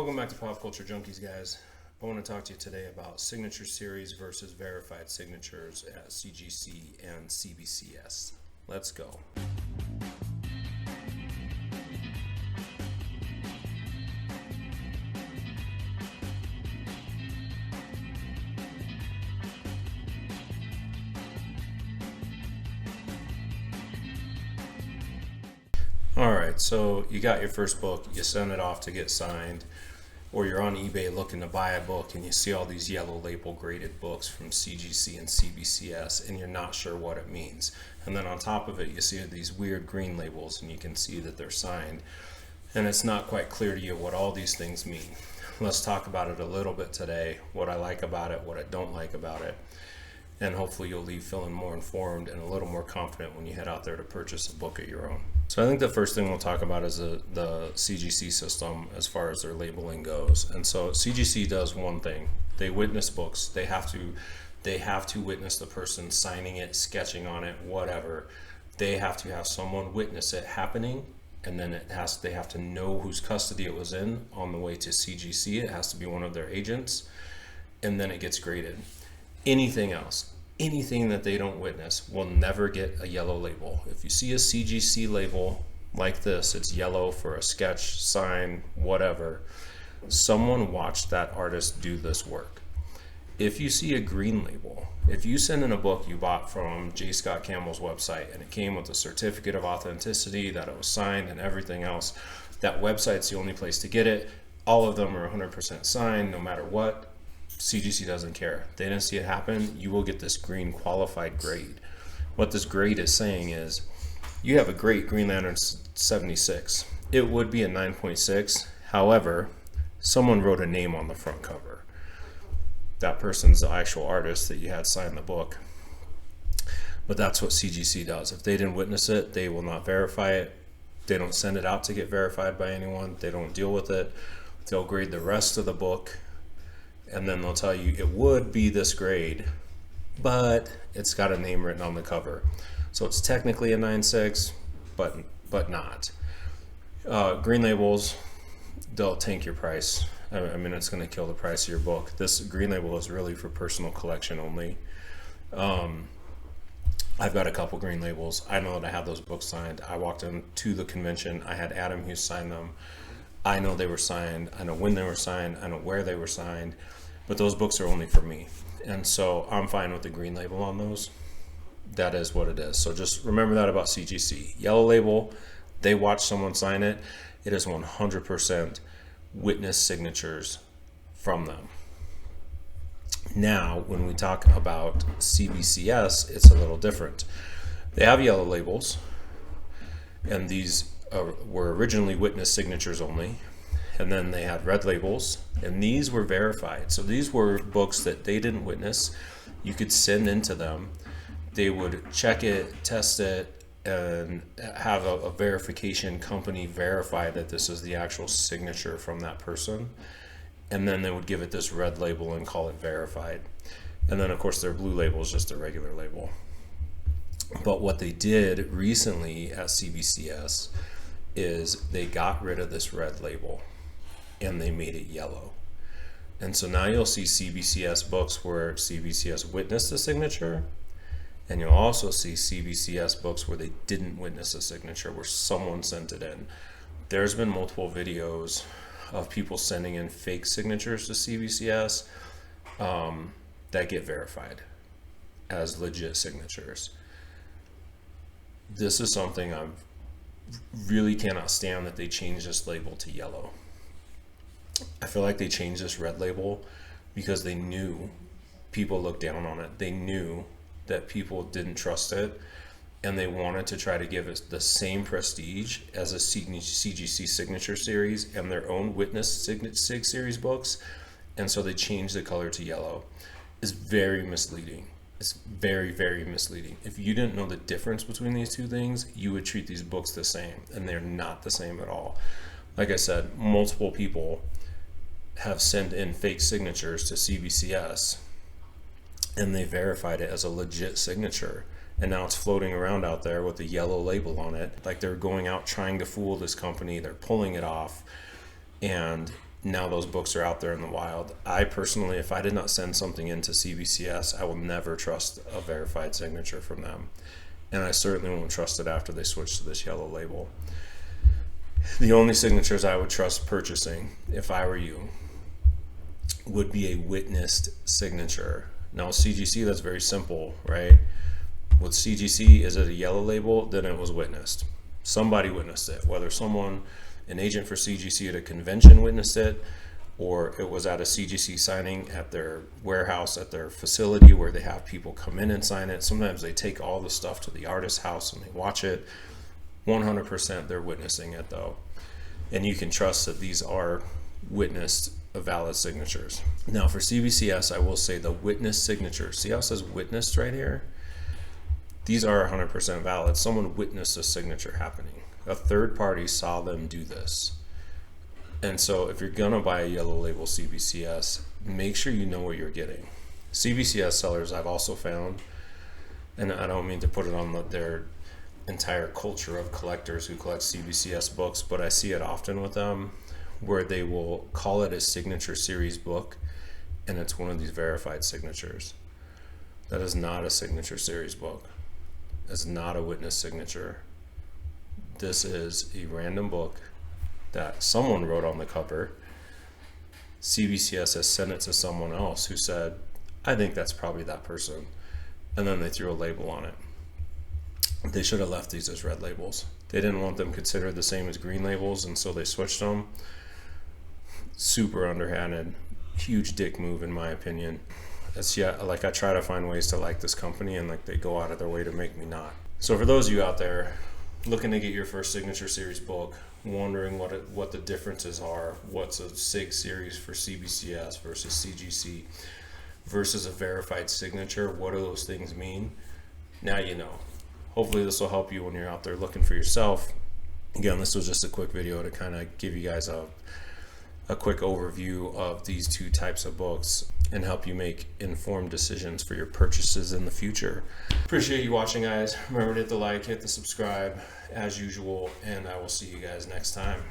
Welcome back to Pop Culture Junkies, guys. I want to talk to you today about signature series versus verified signatures at CGC and CBCS. Let's go. Alright, so you got your first book, you send it off to get signed, or you're on eBay looking to buy a book and you see all these yellow label graded books from CGC and CBCS and you're not sure what it means. And then on top of it you see these weird green labels and you can see that they're signed. And it's not quite clear to you what all these things mean. Let's talk about it a little bit today, what I like about it, what I don't like about it. And hopefully you'll leave feeling more informed and a little more confident when you head out there to purchase a book of your own. So I think the first thing we'll talk about is the CGC system as far as their labeling goes. And so CGC does one thing. They witness books. They have to witness the person signing it, sketching on it, whatever. They have to have someone witness it happening, and then they have to know whose custody it was in on the way to CGC. It has to be one of their agents, and then it gets graded. Anything else, anything that they don't witness will never get a yellow label. If you see a CGC label like this, it's yellow for a sketch, sign, whatever. Someone watched that artist do this work. If you see a green label, if you send in a book you bought from J. Scott Campbell's website and it came with a certificate of authenticity, that it was signed and everything else, that website's the only place to get it. All of them are 100% signed no matter what. CGC doesn't care. They didn't see it happen. You will get this green qualified grade. What this grade is saying is you have a great Green Lantern 76. It would be a 9.6. However, someone wrote a name on the front cover. That person's the actual artist that you had sign the book. But that's what CGC does. If they didn't witness it, they will not verify it. They don't send it out to get verified by anyone. They don't deal with it. They'll grade the rest of the book, and then they'll tell you it would be this grade, but it's got a name written on the cover. So it's technically a 9.6, but not. Green labels, they'll tank your price. I mean, it's going to kill the price of your book. This green label is really for personal collection only. I've got a couple green labels. I know that I have those books signed. I walked into the convention. I had Adam Hughes sign them. I know they were signed. I know when they were signed. I know where they were signed. But those books are only for me. And so I'm fine with the green label on those. That is what it is. So just remember that about CGC. Yellow label, they watch someone sign it. It is 100% witness signatures from them. Now, when we talk about CBCS, it's a little different. They have yellow labels, and these were originally witness signatures only. And then they had red labels, and these were verified. So these were books that they didn't witness. You could send into them. They would check it, test it, and have a verification company verify that this is the actual signature from that person. And then they would give it this red label and call it verified. And then, of course, their blue label is just a regular label. But what they did recently at CBCS is they got rid of this red label and they made it yellow. And so now you'll see CBCS books where CBCS witnessed the signature, and you'll also see CBCS books where they didn't witness a signature, where someone sent it in. There's been multiple videos of people sending in fake signatures to CBCS that get verified as legit signatures. This is something I really cannot stand, that they changed this label to yellow. I feel like they changed this red label because they knew people looked down on it. They knew that people didn't trust it, and they wanted to try to give it the same prestige as a CGC signature series and their own witness sig series books. And so they changed the color to yellow. It's very misleading. It's very, very misleading. If you didn't know the difference between these two things, you would treat these books the same, and they're not the same at all. Like I said, multiple people have sent in fake signatures to CBCS, and they verified it as a legit signature. And now it's floating around out there with a yellow label on it. Like they're going out trying to fool this company. They're pulling it off. And now those books are out there in the wild. I personally, if I did not send something into CBCS, I will never trust a verified signature from them. And I certainly won't trust it after they switch to this yellow label. The only signatures I would trust purchasing, if I were you, would be a witnessed signature. Now, CGC, that's very simple, right? With CGC, is it a yellow label? Then it was witnessed. Somebody witnessed it, whether an agent for CGC at a convention witnessed it, or it was at a CGC signing at their warehouse, at their facility where they have people come in and sign it. Sometimes they take all the stuff to the artist's house and they watch it. 100% they're witnessing it though. And you can trust that these are witnessed valid signatures. Now for CBCS, I will say the witness signature, see how it says witnessed right here? These are 100% valid. Someone witnessed a signature happening. A third party saw them do this. And so if you're gonna buy a yellow label CBCS, make sure you know what you're getting. CBCS sellers I've also found, and I don't mean to put it on their entire culture of collectors who collect CBCS books, but I see it often with them where they will call it a signature series book and it's one of these verified signatures. That is not a signature series book. It's not a witness signature. This is a random book that someone wrote on the cover. CBCS has sent it to someone else who said, I think that's probably that person. And then they threw a label on it. They should have left these as red labels. They didn't want them considered the same as green labels, and so they switched them. Super underhanded, huge dick move in my opinion. Like I try to find ways to like this company and like they go out of their way to make me not. So for those of you out there looking to get your first signature series book, wondering what the differences are, what's a SIG series for CBCS versus CGC versus a verified signature, what do those things mean? Now you know. Hopefully this will help you when you're out there looking for yourself. Again, this was just a quick video to kind of give you guys a quick overview of these two types of books and help you make informed decisions for your purchases in the future. Appreciate you watching, guys. Remember to hit the like, hit the subscribe as usual, and I will see you guys next time.